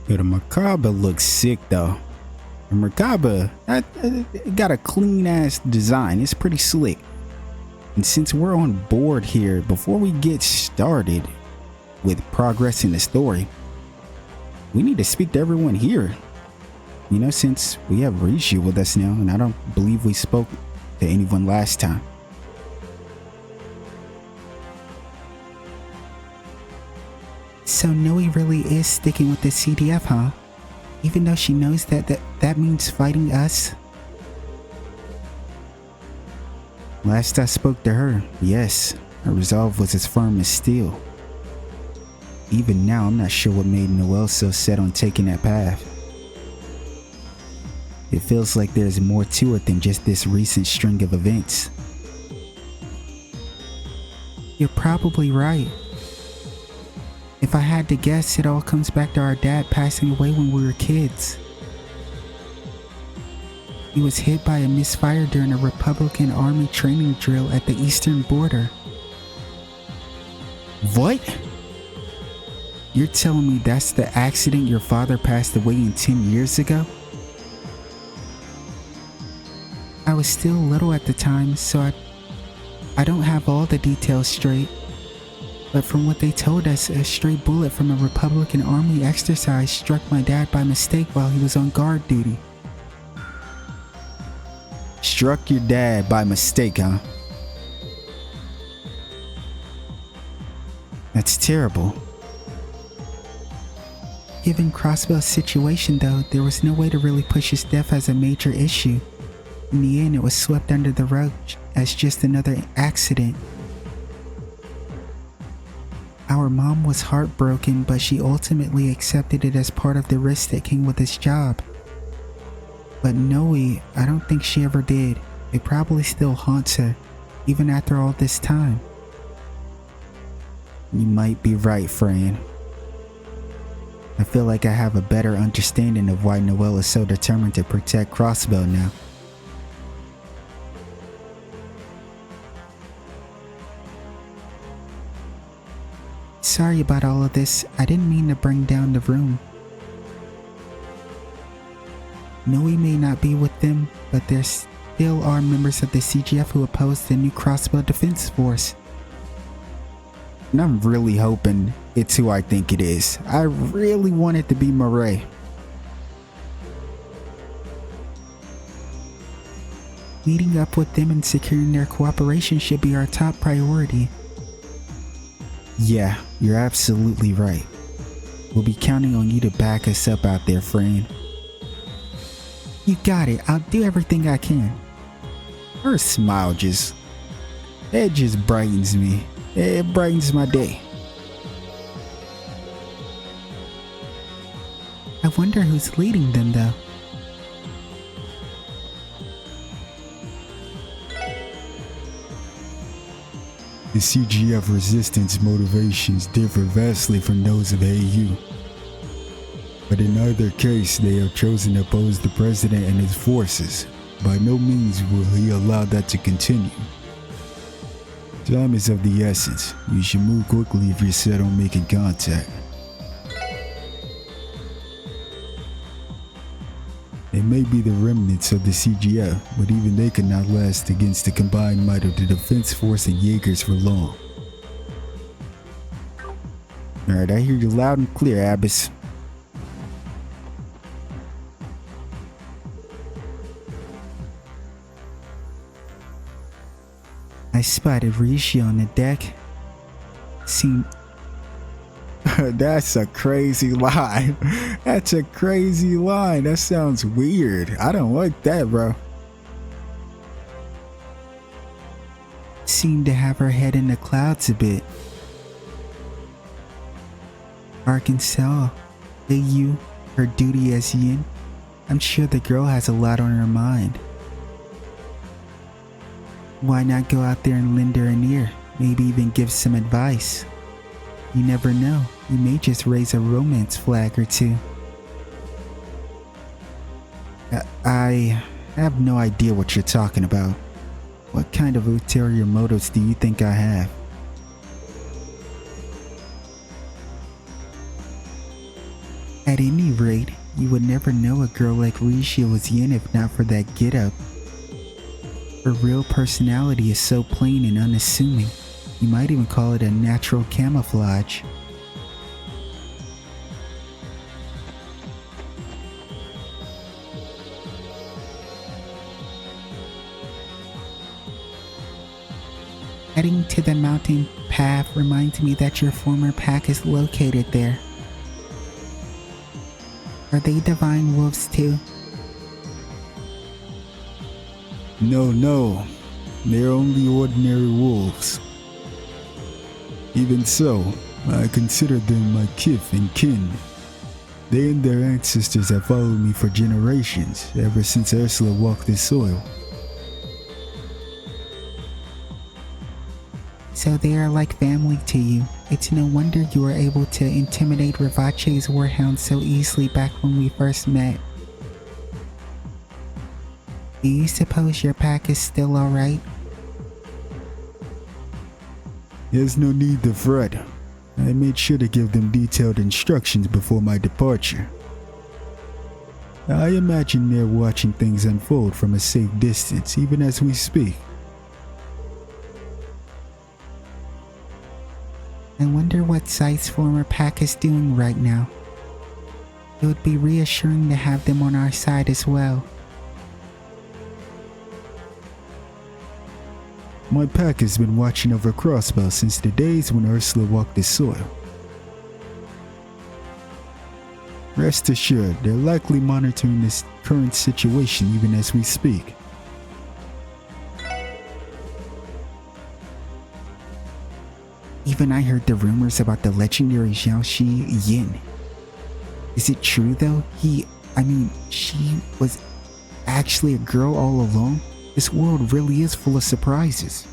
Yeah, the Merkabah looks sick though. The Merkabah got a clean ass design. It's pretty slick. And since we're on board here, before we get started with progressing the story, we need to speak to everyone here. You know, since we have Rishi with us now, and I don't believe we spoke to anyone last time. So Noe really is sticking with the CDF, huh? Even though she knows that means fighting us? Last I spoke to her, yes, her resolve was as firm as steel. Even now, I'm not sure what made Noelle so set on taking that path. It feels like there's more to it than just this recent string of events. You're probably right. If I had to guess, it all comes back to our dad passing away when we were kids. He was hit by a misfire during a Republican Army training drill at the eastern border. What? You're telling me that's the accident your father passed away in 10 years ago? I was still little at the time, so I don't have all the details straight. But from what they told us, a stray bullet from a Republican Army exercise struck my dad by mistake while he was on guard duty. Struck your dad by mistake, huh? That's terrible. Given Crossbell's situation though, there was no way to really push his death as a major issue. In the end, it was swept under the rug as just another accident. Our mom was heartbroken, but she ultimately accepted it as part of the risk that came with his job. But Noe, I don't think she ever did. It probably still haunts her, even after all this time. You might be right, Fran. I feel like I have a better understanding of why Noelle is so determined to protect Crossbell now. Sorry about all of this. I didn't mean to bring down the room. Noe may not be with them, but there still are members of the CGF who oppose the new Crossbell Defense Force. And I'm really hoping it's who I think it is. I really want it to be Murray. Meeting up with them and securing their cooperation should be our top priority. Yeah, you're absolutely right. We'll be counting on you to back us up out there, Fran. You got it. I'll do everything I can. Her smile just brightens me. It brightens my day. I wonder who's leading them though. The CGF resistance motivations differ vastly from those of AU. But in either case, they have chosen to oppose the president and his forces. By no means will he allow that to continue. Time is of the essence. You should move quickly if you're set on making contact. They may be the remnants of the CGF, but even they could not last against the combined might of the Defense Force and Jaegers for long. Alright, I hear you loud and clear, Abbas. I spotted Rishi on the deck. That's a crazy line. That's a crazy line. That sounds weird. I don't like that, bro. Seemed to have her head in the clouds a bit. Arkansas, AU, her duty as Yin. I'm sure the girl has a lot on her mind. Why not go out there and lend her an ear? Maybe even give some advice. You never know. You may just raise a romance flag or two. I have no idea what you're talking about. What kind of ulterior motives do you think I have? At any rate, you would never know a girl like Regia was Yin if not for that get-up. Her real personality is so plain and unassuming. You might even call it a natural camouflage. Heading to the mountain path reminds me that your former pack is located there. Are they divine wolves too? No, they're only ordinary wolves. Even so, I consider them my kith and kin. They and their ancestors have followed me for generations, ever since Ursula walked this soil. So they are like family to you. It's no wonder you were able to intimidate Ravache's warhound so easily back when we first met. Do you suppose your pack is still alright? There's no need to fret. I made sure to give them detailed instructions before my departure. I imagine they're watching things unfold from a safe distance, even as we speak. I wonder what Sight's former pack is doing right now. It would be reassuring to have them on our side as well. My pack has been watching over Crossbow since the days when Ursula walked the soil. Rest assured, they're likely monitoring this current situation even as we speak. Even I heard the rumors about the legendary Xiaoxi Yin. Is it true though? She was actually a girl all along? This world really is full of surprises.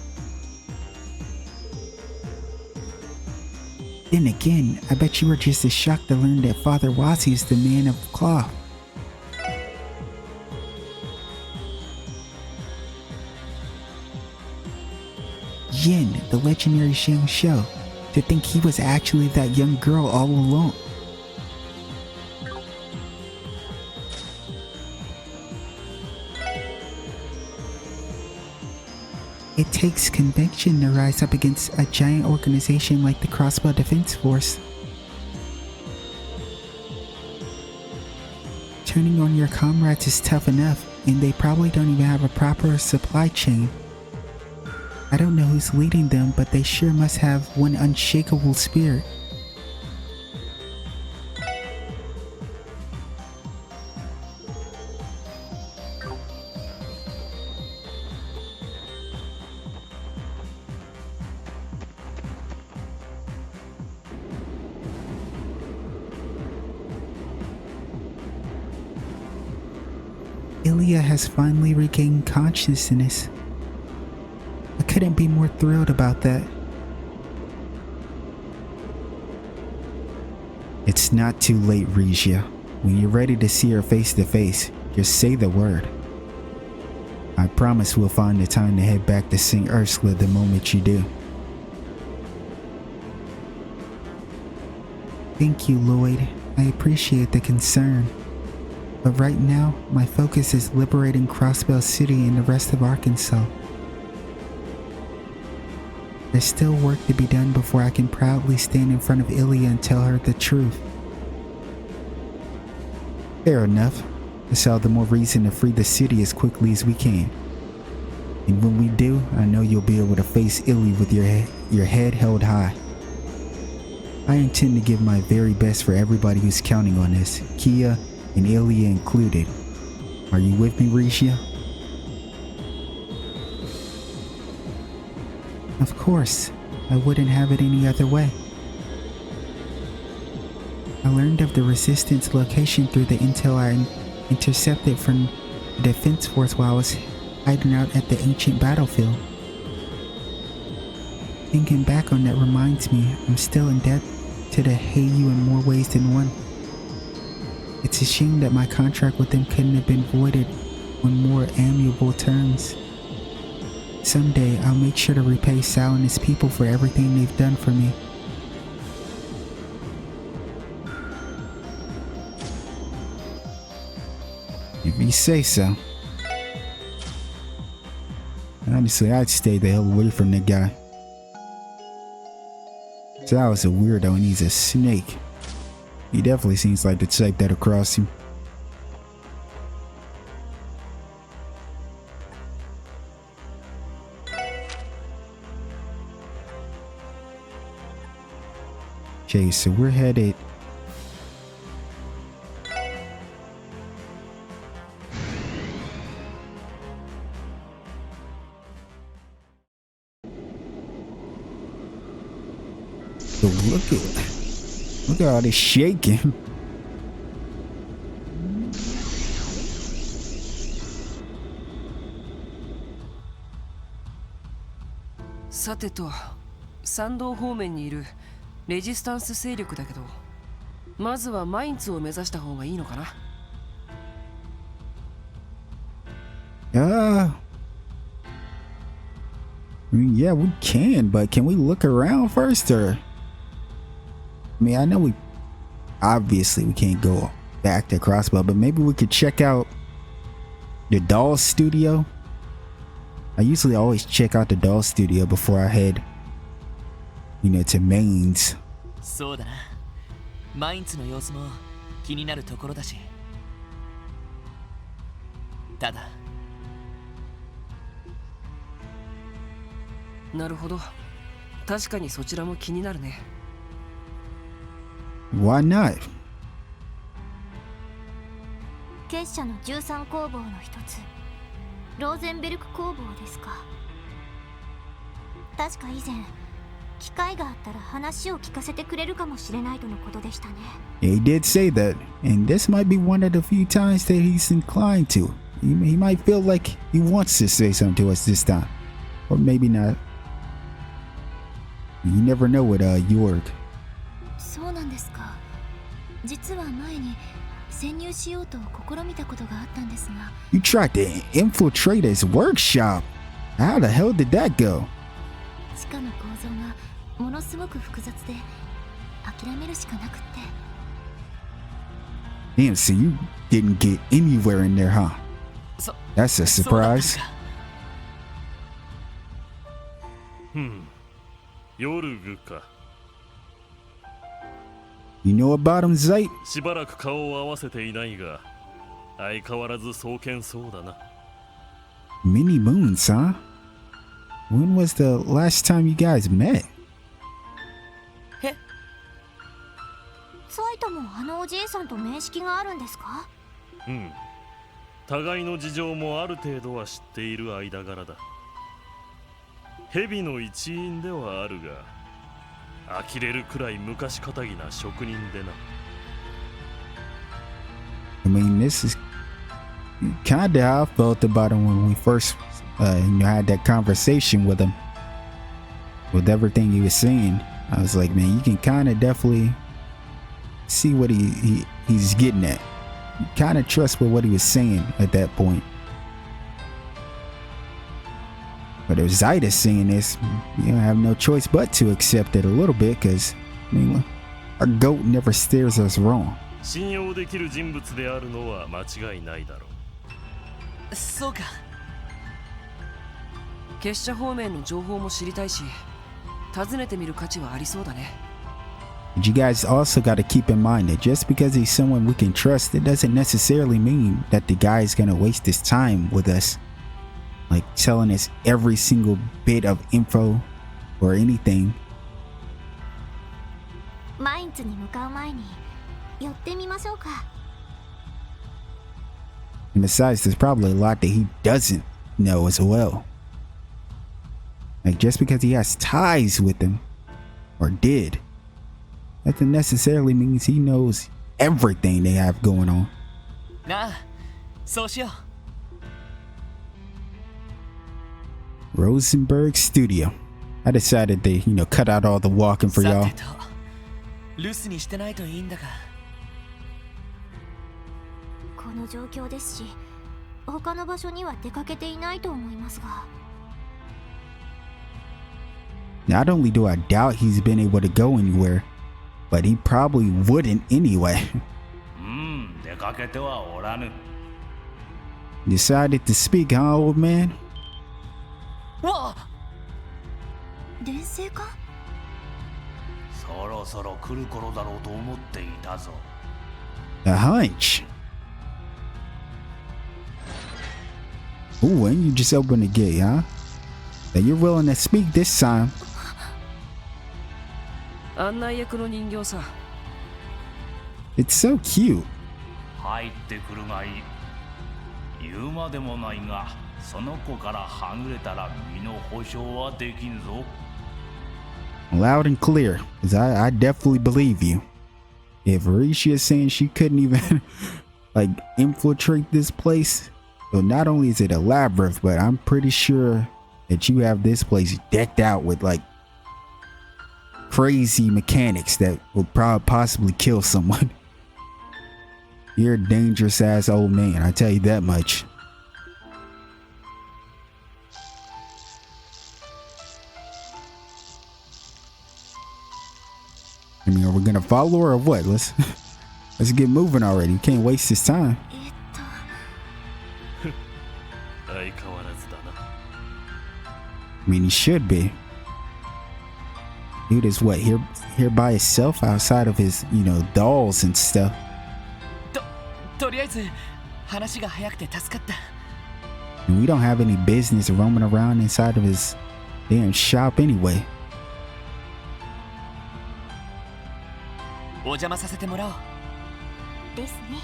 Then again, I bet you were just as shocked to learn that Father Wasi is the man of cloth. Yin, the legendary Xiangxiu, to think he was actually that young girl all along. It takes conviction to rise up against a giant organization like the Crossbow Defense Force. Turning on your comrades is tough enough, and they probably don't even have a proper supply chain. I don't know who's leading them, but they sure must have one unshakable spirit. Ilya has finally regained consciousness. I couldn't be more thrilled about that. It's not too late, Regia. When you're ready to see her face to face, just say the word. I promise we'll find the time to head back to St. Ursula the moment you do. Thank you, Lloyd. I appreciate the concern. But right now, my focus is liberating Crossbow City and the rest of Arkansas. There's still work to be done before I can proudly stand in front of Ilya and tell her the truth. Fair enough. That's all the more reason to free the city as quickly as we can. And when we do, I know you'll be able to face Illy with your head held high. I intend to give my very best for everybody who's counting on this, Kia and Ilya included. Are you with me, Regia? Of course, I wouldn't have it any other way. I learned of the Resistance location through the intel I intercepted from the Defense Force while I was hiding out at the ancient battlefield. Thinking back on that reminds me I'm still in debt to the Heiyu in more ways than one. It's a shame that my contract with them couldn't have been voided on more amiable terms. Someday I'll make sure to repay Sal and his people for everything they've done for me. If you say so. Honestly, I'd stay the hell away from that guy. Zhao's a weirdo and he's a snake. He definitely seems like the type that'll cross him. Okay, so we're headed. So look at all this shaking.さてと、参道方面にいるレジスタンス勢力だけど、まずはマインツを目指した方がいいのかな。I mean, yeah, we can, but can we look around first, or? I mean, I know we can't go back to Crossbow, but maybe we could check out the doll studio. I usually always check out the doll studio before I head, you know, to Mainz. そうだな。マインツの様子も気になるところだし。ただ。なるほど。確かにそちらも気になるね。Why not? 結社の13工房の一つ、ローゼンベルク工房ですか。確か以前、機会があったら話を聞かせてくれるかもしれないとのことでしたね。He did say that, and this might be one of the few times that he's inclined to. He might feel like he wants to say something to us this time, or maybe not. You never know with Joerg. そうなんですか。実は前に潜入しようと試みたことがあったんですが。You tried to infiltrate his workshop. How the hell did that go? 地下の構造がものすごく複雑で諦めるしかなくって。Damn, so you didn't get anywhere in there, huh? That's a surprise. ヨルグか。You know about him, Zeit? しばらく顔を合わせていないが、相変わらず壮健そうだな。Many moons, huh? When was the last time you guys met? サイトもあのおじいさんと面識があるんですか？うん。互いの事情もある程度は知っている間柄だ。蛇の一員ではあるが、呆れるくらい昔かたぎな職人でな。I mean, this is kind of how I felt about him when we first, had that conversation with him. With everything he was saying, I was like, man, you can kind of definitely see what he's getting at. You kind of trust with what he was saying at that point. But if Zeit is saying this, you don't have no choice but to accept it a little bit, because, I mean, our goat never steers us wrong. 信用できる人物であるのは間違いないだろう。そうか。結社方面の情報も知りたいし、訪ねてみる価値はありそうだね。But you guys also got to keep in mind that just because he's someone we can trust, it doesn't necessarily mean that the guy is going to waste his time with us. Like telling us every single bit of info or anything. マインツに向かう前に寄ってみましょうか。And besides, there's probably a lot that he doesn't know as well. Like just because he has ties with them, or did, that necessarily means he knows everything they have going on. なあ、そうしよう。Rosenberg Studio. I decided to, cut out all the walking for y'all. 留守にしてないといいんだが。この状況ですし、他の場所には出かけていないと思いますが。Not only do I doubt he's been able to go anywhere, but he probably wouldn't anyway. 出かけてはおらぬ。Decided to speak, huh, old man? わあ、連星か？そろそろ来る頃だろうと思っていたぞ。A hunch. Ooh, and you just opened the gate, huh? That you're willing to speak this time. 案内役の人形さ。 It's so cute. 入ってくるがいい。言うまでもないが、その子からはぐれたら身の保証はできんぞ。Loud and clear, because I definitely believe you. If Risha is saying she couldn't even like infiltrate this place, so not only is it a labyrinth, but I'm pretty sure that you have this place decked out with like crazy mechanics that will probably possibly kill someone. You're a dangerous ass old man, I tell you that much. I mean, are we gonna follow her or what? Let's get moving already. You can't waste this time. 相変わらずだな。 I mean, he should be. Dude is what, here by himself outside of his, you know, dolls and stuff. とりあえず話が早くて助かった。 And we don't have any business roaming around inside of his damn shop anyway. お邪魔させてもらおう。ですね。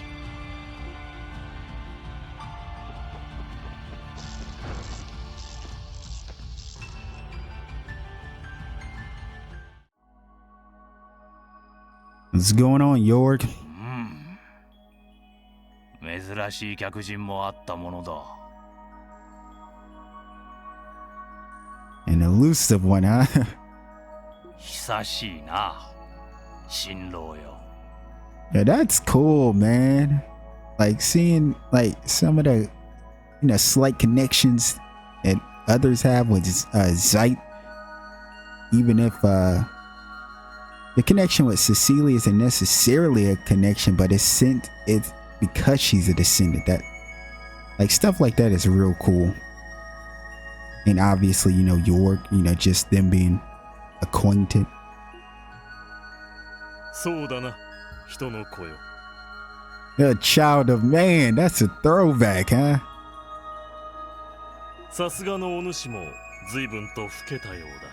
What's going on, Joerg? 珍しい客人もあったものだ。An elusive one, huh? 久しいな、新郎よ。 Yeah, that's cool, man. Like seeing like some of the, you know, slight connections that others have with ẓÄ, even if the connection with Cecilia isn't necessarily a connection, but it's because she's a descendant. That like stuff like that is real cool. And obviously, you know, Joerg, you know, just them being acquainted. そうだな、人の子よ。 A child of man, that's a throwback, huh? さすがのお主も随分と老けたようだ。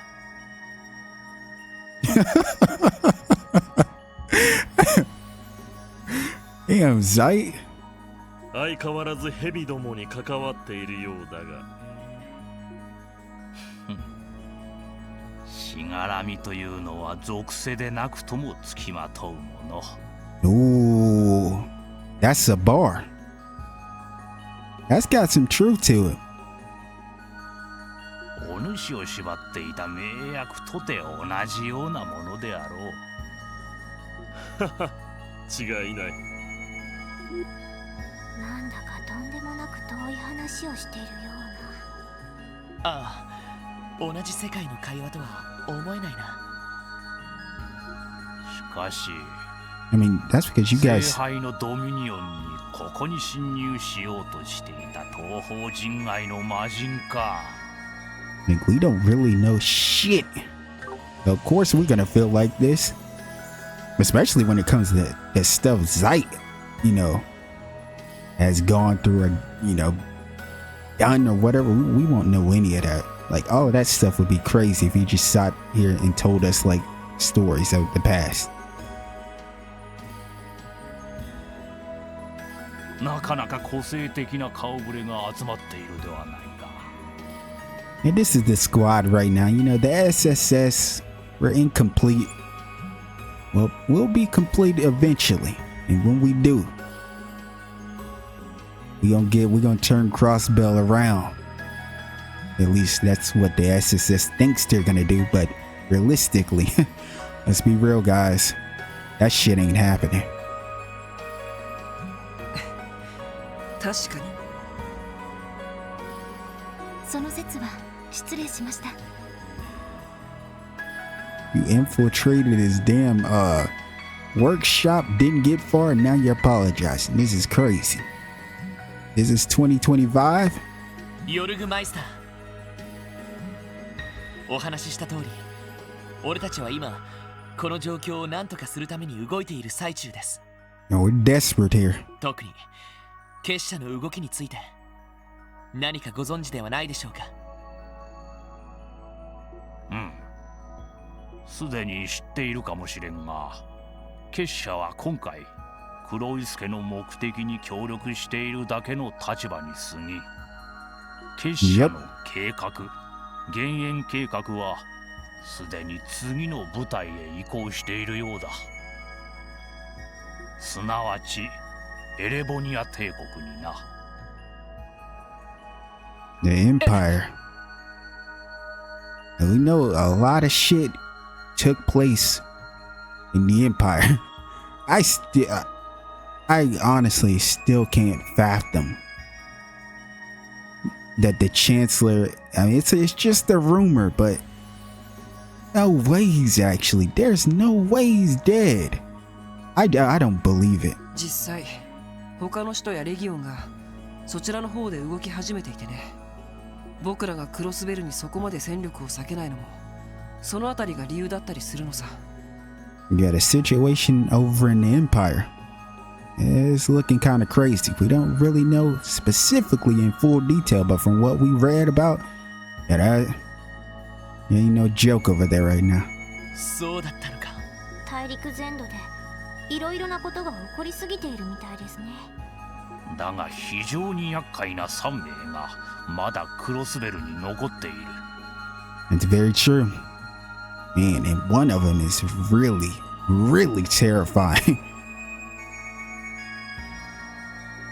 Damn, ẓÄ. 相変わらず蛇どもに関わっているようだが。しがらみというのは属性でなくともつきまとうもの。 Ooh, that's a bar. That's got some truth to it. お主を縛っていた名役とて同じようなものであろう。違いない。なんだかとんでもなく遠い話をしているような。ああ、同じ世界の会話とは思えないな。しかし、 I mean, that's because you 聖 guys. 杯のドミニオンにここに侵入しようとしていた東方人外の魔人か。 Like, we don't really know shit. Of course, we're gonna feel like this, especially when it comes to that stuff ẓÄ, you know, has gone through or, you know, done or whatever. We won't know any of that. Like, all of that stuff would be crazy if he just sat here and told us like stories of the past. なかなか個性的な顔ぶれが集まっているではないか。 And this is the squad right now. You know, the SSS, we're incomplete. Well, we'll be complete eventually. And when we do, we're gonna turn Crossbell around. At least that's what the SSS thinks they're gonna do. But realistically, let's be real, guys. That shit ain't happening. 確かに。その説は失礼しました。 You infiltrated his damn workshop, didn't get far, and now you're apologizing. This is crazy. This is 2025? ヨルグマイスター。お話しした通り、俺たちは今この状況を何とかするために動いている最中です。No, we're desperate here. 特に結社の動きについて何かご存知ではないでしょうか。すでに知っているかもしれんが、結社は今回黒井助の目的に協力しているだけの立場に過ぎ、結社の計画、減塩計画はすでに次の部隊へ移行しているようだ。すなわちエレボニア帝国にな。The Empire. And we know a lot of shit took place in the Empire. I honestly still can't fathom that the Chancellor, I mean, it's just a rumor, but no way there's no way he's dead. I don't believe it. 実際他の首都やレギオンがそちらの方で動き始めていてね。僕らがクロスベルにそこまで戦力を割けないのもそのあたりが理由だったりするのさ。We got a situation over in the Empire. It's looking kind of crazy. We don't really know specifically in full detail, but from what we read about, there ain't no joke over there right now. そうだったのか。大陸全土でいろいろなことが起こりすぎているみたいですね。だが非常に厄介な3名がまだクロスベルに残っている。It's very true. Man, and one of them is really, really terrifying.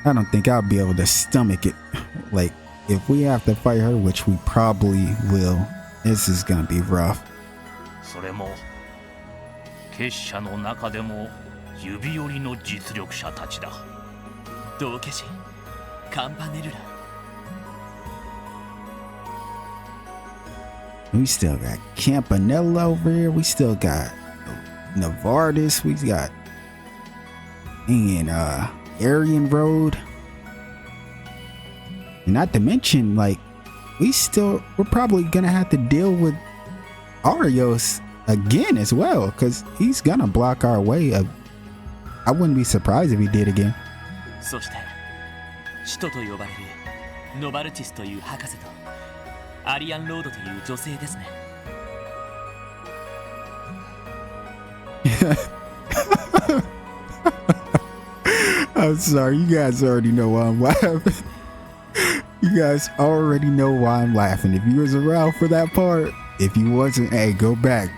I don't think I'll be able to stomach it. Like, if we have to fight her, which we probably will, this is gonna be rough. それも結社の中でも指折りの実力者たちだ。道化師カンパネルラ。We still got Campanella over here. We still got Novartis. We got Aryan Road. And not to mention, like, we're probably gonna have to deal with Arios again as well, because he's gonna block our way. I wouldn't be surprised if he did again. そして使徒と呼ばれるノバルティスという博士とアリアンロードという女性ですね。I'm sorry, you guys already know why I'm laughing. You guys already know why I'm laughing. If you was around for that part, if you wasn't, hey, go back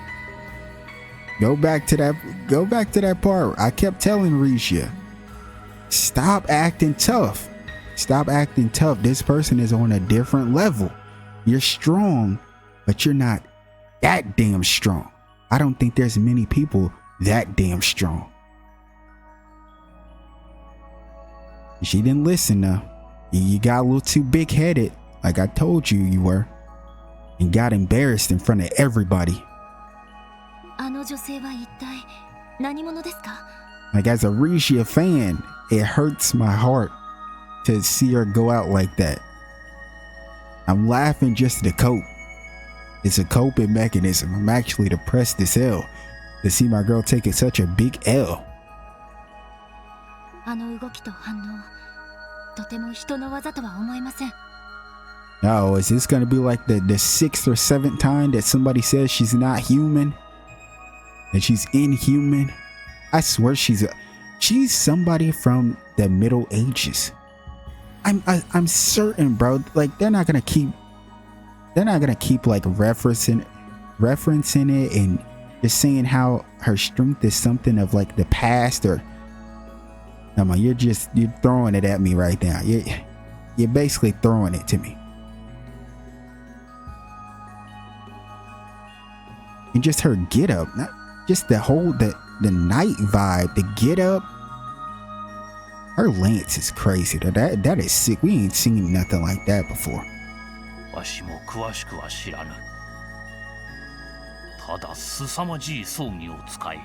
to that part. I kept telling Risha, stop acting tough. Stop acting tough. This person is on a different level. You're strong, but you're not that damn strong. I don't think there's many people that damn strong. She didn't listen though. You got a little too big-headed, like I told you you were, and got embarrassed in front of everybody. あの女性は一体何者ですか? Like, as a Risha fan, it hurts my heart to see her go out like that. I'm laughing just to cope. It's a coping mechanism. I'm actually depressed as hell to see my girl taking such a big L. あの動きと反応、とても人の技とは思えません。 Oh, is this gonna be like the 6th or 7th time that somebody says she's not human? That she's inhuman? I swear she's somebody from the Middle Ages. I'm certain, bro. Like, they're not gonna keep like referencing it and just saying how her strength is something of like the past. Or come on, you're throwing it at me right now. You're basically throwing it to me. And just her get up, not just the night vibe, the get up. Her lance is crazy. That is sick. We ain't seen nothing like that before. わしも詳しくは知らぬ。ただ凄まじい装備を使い、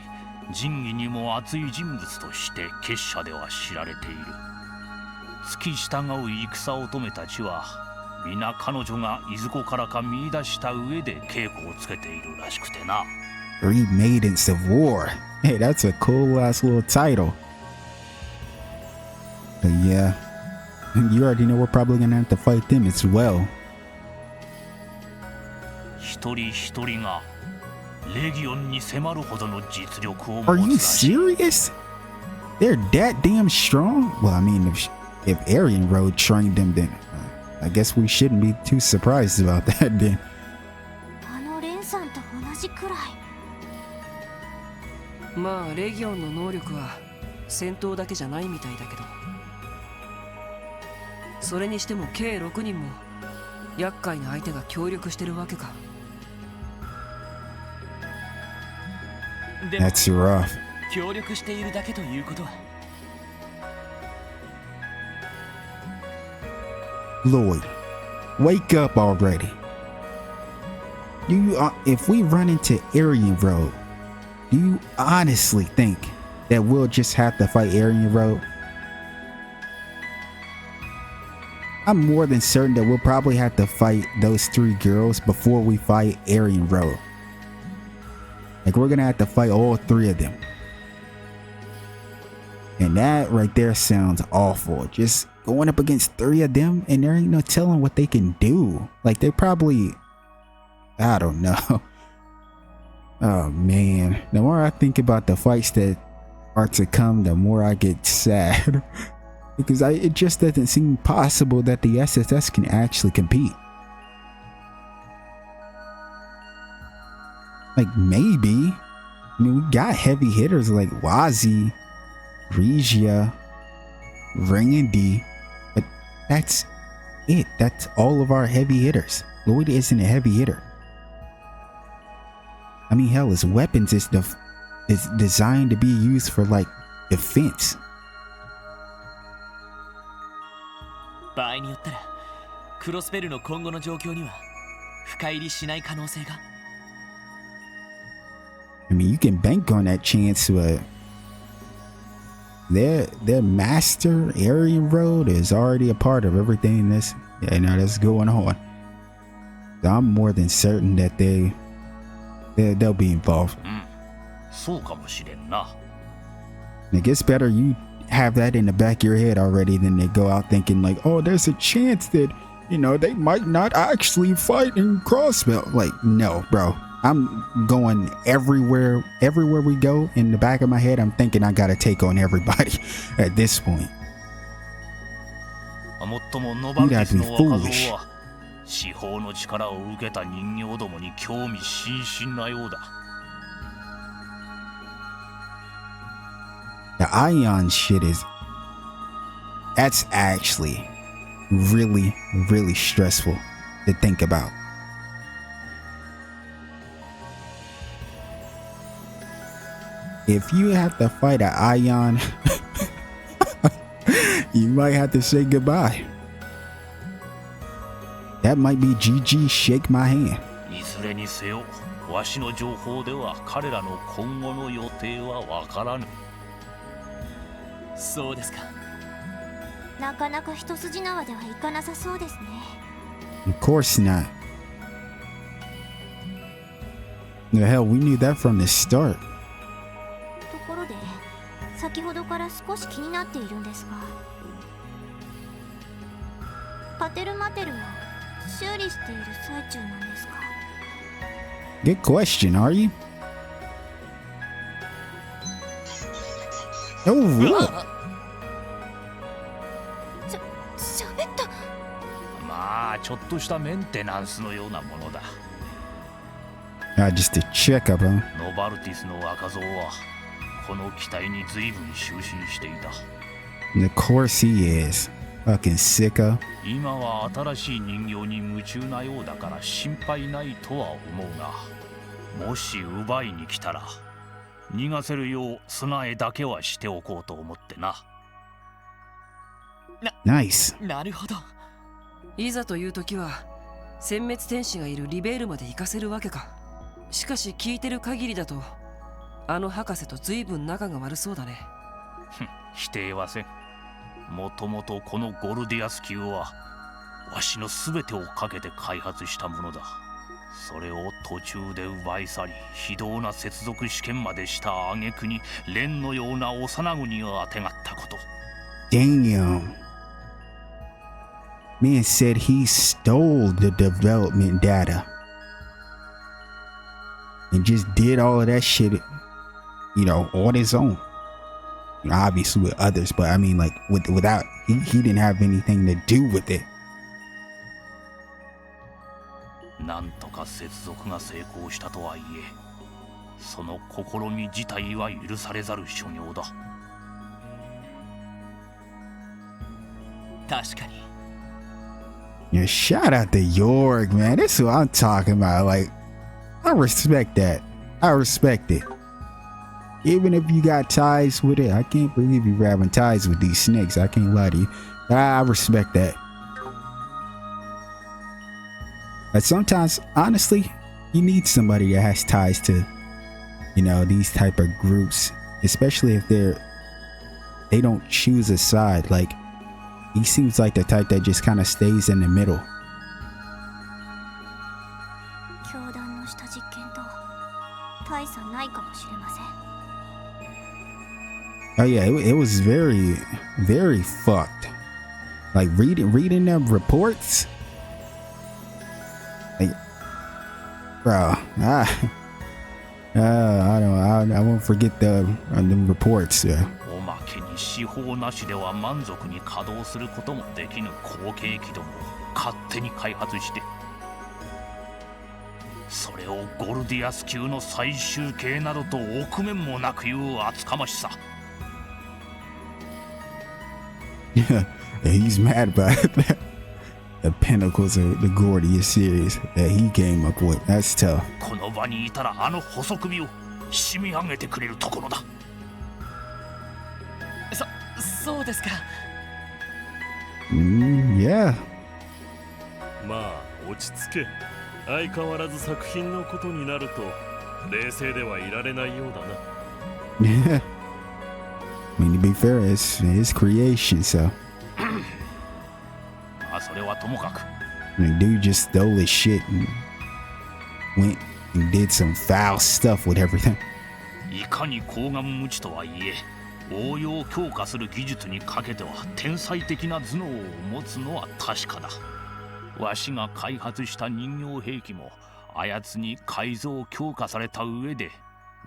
仁義にも熱い人物として結社では知られている。付き従う戦乙女たちは皆彼女がいずこからか見出した上で稽古をつけているらしくてな。 Three Maidens of War. Hey, that's a cool ass little title. But yeah, you already know we're probably gonna have to fight them as well. 一人一人がレギオンに迫るほどの実力を Are 持 you つらしい。 serious? They're that damn strong? Well, I mean, if Aryan Road trained them, then I guess we shouldn't be too surprised about that then. あのレンさんと同じくらい。まあレギオンの能力は戦闘だけじゃないみたいだけど、それにしても計6人も厄介な相手が協力してるわけか。でも That's rough. 協力しているだけということは Lloyd, wake up already. If we run into Aryan Road, do you honestly think that we'll just have to fight Aryan Road? I'm more than certain that we'll probably have to fight those 3 girls before we fight Aryan Road. Like, we're gonna have to fight all 3 of them. And that right there sounds awful. Just going up against 3 of them and there ain't no telling what they can do. Like, they probably, I don't know. Oh man, the more I think about the fights that are to come, the more I get sad. Because it just doesn't seem possible that the SSS can actually compete. Like, maybe. I mean, we got heavy hitters like Wazi, Regia, Randy, but that's it. That's all of our heavy hitters. Lloyd isn't a heavy hitter. I mean, hell, his weapons is designed to be used for like defense. 場合によったらクロスベルの今後の状況には深入りしない可能性が。 I mean, you can bank on that chance, but their master Aryan Road is already a part of everything that's going on. So I'm more than certain that they'll be involved. そうかもしれんな。 It gets better you have that in the back of your head already than they go out thinking like, oh, there's a chance that, you know, they might not actually fight in Crossbelt. Like, no, bro. I'm going everywhere we go. In the back of my head, I'm thinking I gotta take on everybody at this point. もっともノバルティスの若造は司法の力を受けた人形どもに興味津々なようだ。 The Ion shit that's actually really, really stressful to think about. If you have to fight an Ion, you might have to say goodbye. That might be GG shake my hand. いずれにせよ、わしの情報では彼らの今後の予定はわからぬ。 そうですか。なかなか一筋縄ではいかなさそうですね。Of course not. The hell, we knew that from the start. ところで、先ほどから少し気になっているんですが、パテルマテルを修理している最中なんですか？ Good question, are you? Oh, look. 喋った。まあちょっとしたメンテナンスのようなものだ。 Just a checkup, huh? ノバルティスの若造はこの機体に随分就寝していた。 Of course he is. Fucking sicko. 今は新しい人形に夢中なようだから心配ないとは思うが、もし奪いに来たら逃がせるよう備えだけはしておこうと思ってな。Nice. なるほど。いざという時は殲滅天使がいるリベールまで行かせるわけか。しかし聞いてる限りだとあの博士と随分仲が悪そうだね。否定はせん。もともとこのゴルディアス級はわしの全てをかけて開発したものだ。それを途中で奪い去り、非道な接続試験までした挙句に蓮のような幼子をあてがったこと。Damn. Man said he stole the development data and just did all of that shit, you know, on his own. Obviously with others, but I mean, like without he didn't have anything to do with it. なんとか接続が成功したとはいえ、その試み自体は許されざる所業だ。確かに。Yeah, shout out to Joerg, man. That's what I'm talking about. Like, I respect that. I respect it. Even if you got ties with it, I can't believe you're having ties with these snakes. I can't lie to you. I respect that. But sometimes, honestly, you need somebody that has ties to, you know, these type of groups, especially if they don't choose a side. Like, he seems like the type that just kind of stays in the middle. 教団のした実験と大差ないかもしれません。 Oh yeah, it was very, very fucked. Like reading them reports. Like, bro, I won't forget them reports. Yeah. おまけに司法なしでは満足に稼働することもできぬ後継機どもを勝手に開発して、それをゴルディアス級の最終形などと臆面もなく言う厚かましさ。Yeah, he's mad about it. The pinnacles of the Gordius series that he came up with. That's tough. この場にいたらあの細首を締め上げてくれるところだ。そうですか。Yeah. まあ落ち着け。相変わらず作品のことになると冷静ではいられないようだな。Yeah. I mean, to be fair, it's his creation, so. まあそれはともかく。The dude just stole his shit and went and did some foul stuff with everything. いかに高顔無知とはいえ、応用強化する技術にかけては天才的な頭脳を持つのは確かだ。わしが開発した人形兵器もあやつに改造強化された上で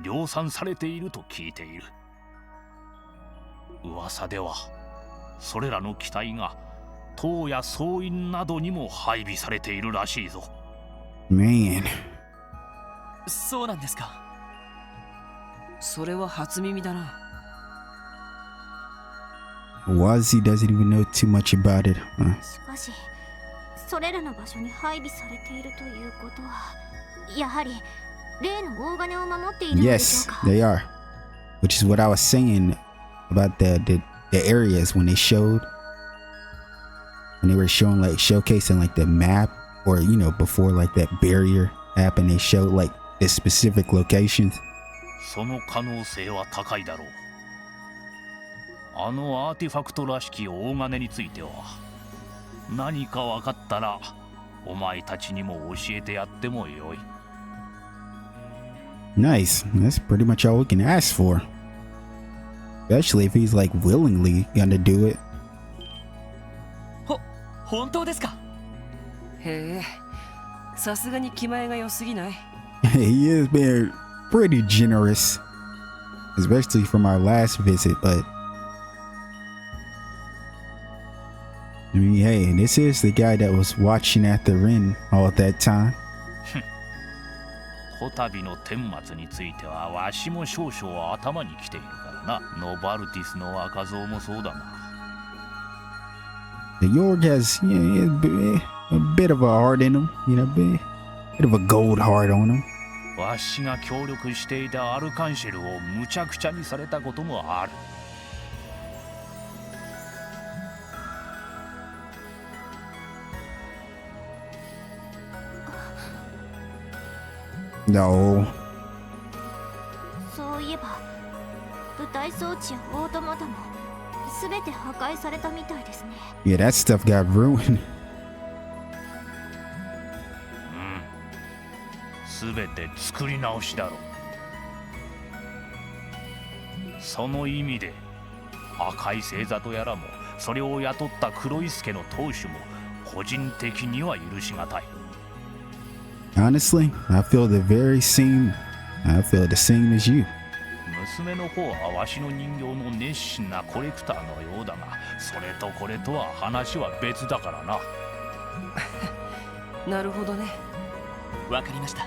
量産されていると聞いている。噂ではそれらの機体が塔や総員などにも配備されているらしいぞ。Man. そうなんですか。それは初耳だな。Wazzy doesn't even know too much about it. しかし、それらの場所に配備されているということは、やはり例の大金を守っているのでしょうか。 Yes, they are. Which is what I was saying about the areas when they were showing like showcasing like the map, or you know, before like that barrier happened, they showed like the specific locations. その可能性は高いだろう。あのアーティファクトらしき大金については何か分かったらお前たちにも教えてやってもよい。 Nice. That's pretty much all we can ask for. Especially if he's like willingly gonna do it. 本当ですか。へえ、さすがに気前が良すぎない。He is being pretty generous, especially from our last visit, but I mean, hey, this is the guy that was watching at the Ren all that time. こたびの顛末についてはわしも少々頭にきているからな。ノバルティスの若造もそうだが。The Joerg has a bit of a heart in him, you know, bit of a gold heart on him. わしが協力していたアルカンシェルをむちゃくちゃにされたこともある。No. そういえば、舞台装置やオートマタもすべて破壊されたみたいですね。 Yeah, that stuff got ruined. すべて作り直しだろう。その意味で赤い星座とやらもそれを雇った黒い助の当主も個人的には許しがたい。 Honestly, I feel the same as you. 娘の方はわしの人形の熱心なコレクターのようだが、それとこれとは話は別だからな。なるほどね。わかりました。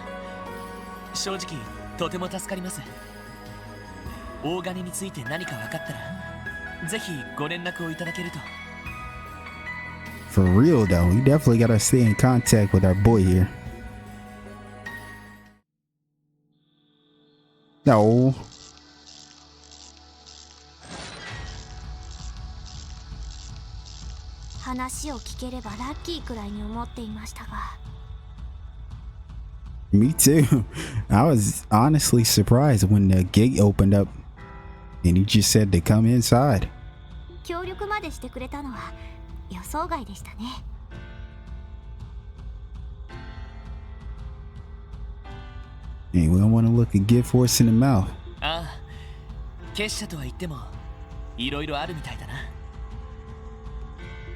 正直とても助かります。大金について何か分かったらぜひご連絡をいただけると。 For real though, we definitely gotta stay in contact with our boy here. No. 話を聞ければラッキーくらいに思っていましたが。 Me too. I was honestly surprised when the gate opened up and he just said to come inside. 協力までしてくれたのは予想外でしたね。 Hey, we don't want to look a gift horse in the mouth. ああ、結社とは言ってもいろいろあるみたいだな。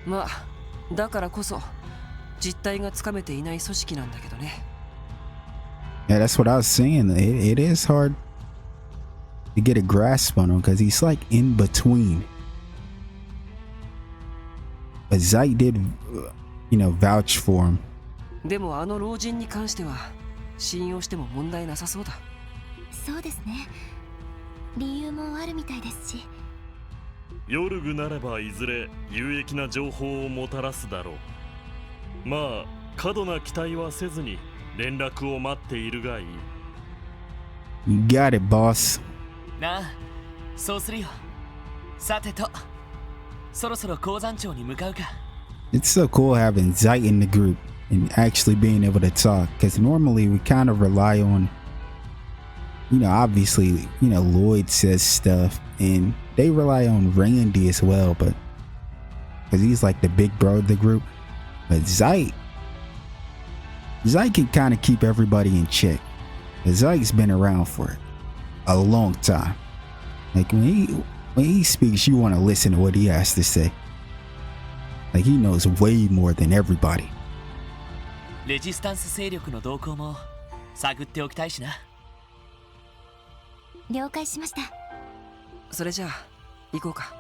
まあだからこそ実態がつかめていない組織なんだけどね。 Yeah, that's what I was saying. It is hard to get a grasp on him because he's like in between. But Zeit did, vouch for him. でもあの老人に関しては信用しても問題なさそうだ。そうですね。理由もあるみたいですし。ヨルグならばいずれ有益な情報をもたらすだろう。まあ過度な期待はせずに連絡を待っているがいい。 You got it, boss. なあ、そうするよ。さてと、そろそろ鉱山町に向かうか。 It's so cool having Zeit in the group and actually being able to talk because normally we kind of rely on, obviously, Lloyd says stuff and they rely on Randy as well, but because he's like the big bro of the group. But Zeit can kind of keep everybody in check. Zeit's been around for a long time. Like when he speaks, you want to listen to what he has to say. Like he knows way more than everybody. レジスタンス勢力の動向も探っておきたいしな。了解しました。それじゃあ行こうか。